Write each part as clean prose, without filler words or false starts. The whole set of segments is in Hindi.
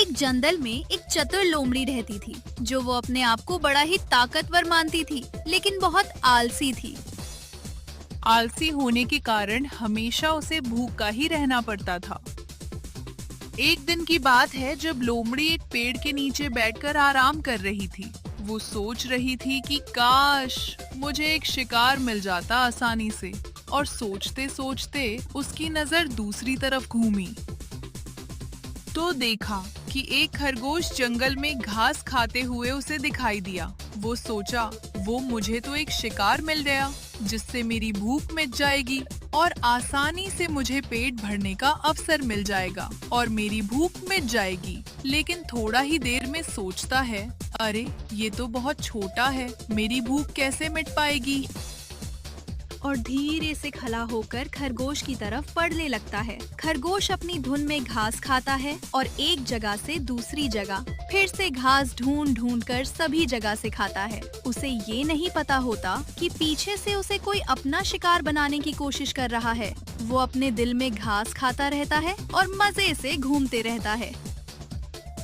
एक जंगल में एक चतुर लोमड़ी रहती थी जो वो अपने आप को बड़ा ही ताकतवर मानती थी, लेकिन बहुत आलसी थी। आलसी होने के कारण हमेशा उसे भूखा ही रहना पड़ता था। एक दिन की बात है जब लोमड़ी एक पेड़ के नीचे बैठकर आराम कर रही थी। वो सोच रही थी कि काश मुझे एक शिकार मिल जाता आसानी से, और सोचते सोचते उसकी नजर दूसरी तरफ घूमी तो देखा कि एक खरगोश जंगल में घास खाते हुए उसे दिखाई दिया। वो सोचा, वो मुझे तो एक शिकार मिल गया जिससे मेरी भूख मिट जाएगी और आसानी से मुझे पेट भरने का अवसर मिल जाएगा और मेरी भूख मिट जाएगी। लेकिन थोड़ा ही देर में सोचता है, अरे ये तो बहुत छोटा है, मेरी भूख कैसे मिट पाएगी, और धीरे से खड़ा होकर खरगोश की तरफ बढ़ने लगता है। खरगोश अपनी धुन में घास खाता है और एक जगह से दूसरी जगह फिर से घास ढूंढ ढूंढ कर सभी जगह से खाता है। उसे ये नहीं पता होता कि पीछे से उसे कोई अपना शिकार बनाने की कोशिश कर रहा है। वो अपने दिल में घास खाता रहता है और मजे से घूमते रहता है।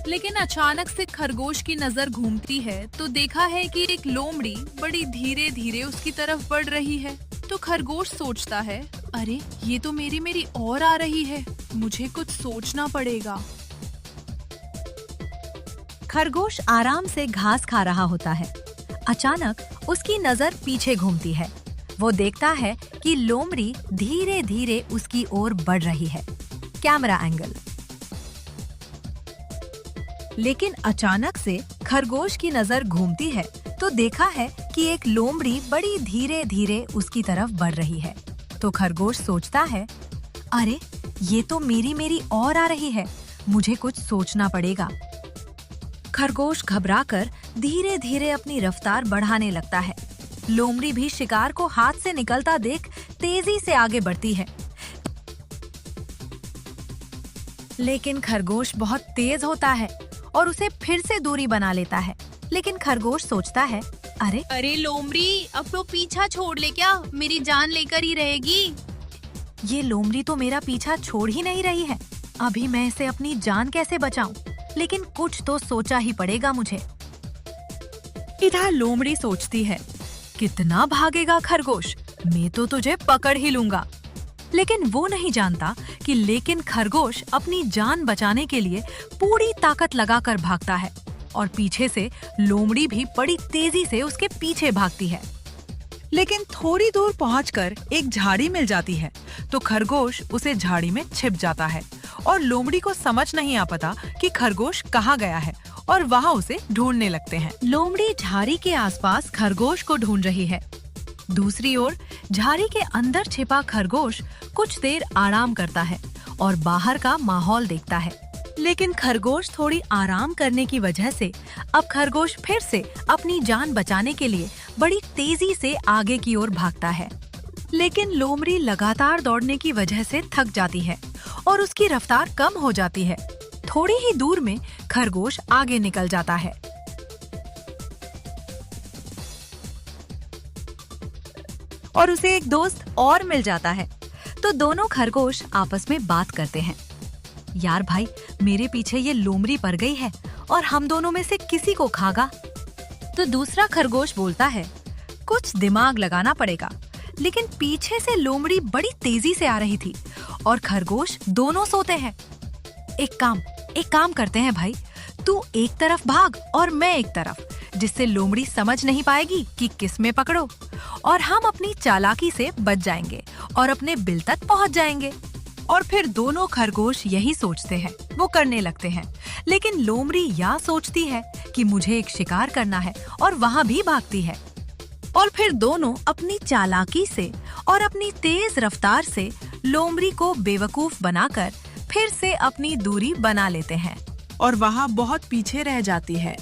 लेकिन अचानक से खरगोश की नजर घूमती है तो देखा है कि एक लोमड़ी बड़ी धीरे धीरे उसकी तरफ बढ़ रही है। तो खरगोश सोचता है, अरे ये तो मेरी और आ रही है, मुझे कुछ सोचना पड़ेगा। खरगोश आराम से घास खा रहा होता है। अचानक उसकी नजर पीछे घूमती है। वो देखता है कि लोमड़ी धीरे धीरे उसकी ओर बढ़ रही है। Camera angle. लेकिन अचानक से खरगोश की नजर घूमती है तो देखा है कि एक लोमड़ी बड़ी धीरे धीरे उसकी तरफ बढ़ रही है। तो खरगोश सोचता है, अरे ये तो मेरी और आ रही है, मुझे कुछ सोचना पड़ेगा। खरगोश घबराकर धीरे धीरे अपनी रफ्तार बढ़ाने लगता है। लोमड़ी भी शिकार को हाथ से निकलता देख तेजी से आगे बढ़ती है। लेकिन खरगोश बहुत तेज होता है और उसे फिर से दूरी बना लेता है। लेकिन खरगोश सोचता है, अरे लोमड़ी, अब तो पीछा छोड़ ले क्या, मेरी जान लेकर ही रहेगी। ये लोमड़ी तो मेरा पीछा छोड़ ही नहीं रही है, अभी मैं इसे अपनी जान कैसे बचाऊं? लेकिन कुछ तो सोचा ही पड़ेगा मुझे। इधर लोमड़ी सोचती है, कितना भागेगा खरगोश, मैं तो तुझे पकड़ ही लूंगा। लेकिन वो नहीं जानता कि लेकिन खरगोश अपनी जान बचाने के लिए पूरी ताकत लगाकर भागता है और पीछे से लोमड़ी भी बड़ी तेजी से उसके पीछे भागती है। लेकिन थोड़ी दूर पहुंचकर एक झाड़ी मिल जाती है तो खरगोश उसे झाड़ी में छिप जाता है और लोमड़ी को समझ नहीं आ पाता कि खरगोश कहाँ गया है और वहाँ उसे ढूंढने लगते हैं। लोमड़ी झाड़ी के आसपास खरगोश को ढूंढ रही है। दूसरी ओर झाड़ी के अंदर छिपा खरगोश कुछ देर आराम करता है और बाहर का माहौल देखता है। लेकिन खरगोश थोड़ी आराम करने की वजह से अब खरगोश फिर से अपनी जान बचाने के लिए बड़ी तेजी से आगे की ओर भागता है। लेकिन लोमड़ी लगातार दौड़ने की वजह से थक जाती है और उसकी रफ्तार कम हो जाती है। थोड़ी ही दूर में खरगोश आगे निकल जाता है। और उसे एक दोस्त और मिल जाता है। तो दोनों खरगोश आपस में बात करते हैं, यार भाई, मेरे पीछे ये लोमड़ी पड़ गई है और हम दोनों में से किसी को खागा। तो दूसरा खरगोश बोलता है, कुछ दिमाग लगाना पड़ेगा। लेकिन पीछे से लोमड़ी बड़ी तेजी से आ रही थी और खरगोश दोनों सोते हैं। एक काम करते हैं भाई, तू एक तरफ भाग और मैं एक तरफ, जिससे लोमड़ी समझ नहीं पाएगी कि किस में पकड़ो, और हम अपनी चालाकी से बच जाएंगे और अपने बिल तक पहुंच जाएंगे। और फिर दोनों खरगोश यही सोचते हैं, वो करने लगते हैं। लेकिन लोमड़ी यह सोचती है कि मुझे एक शिकार करना है और वहाँ भी भागती है। और फिर दोनों अपनी चालाकी से और अपनी तेज रफ्तार से लोमड़ी को बेवकूफ बनाकर फिर से अपनी दूरी बना लेते हैं और वहाँ बहुत पीछे रह जाती है।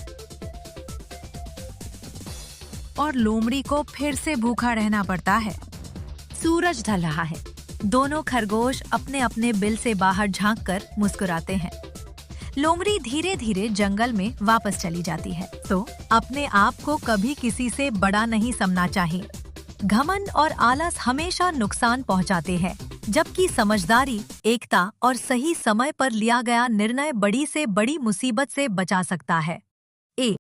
और लोमड़ी को फिर से भूखा रहना पड़ता है। सूरज ढल रहा है। दोनों खरगोश अपने अपने बिल से बाहर झांककर मुस्कुराते हैं। लोमड़ी धीरे धीरे जंगल में वापस चली जाती है। तो अपने आप को कभी किसी से बड़ा नहीं समझना चाहिए। घमंड और आलस हमेशा नुकसान पहुंचाते हैं। जबकि समझदारी, एकता और सही समय पर लिया गया निर्णय बड़ी से बड़ी मुसीबत से बचा सकता है।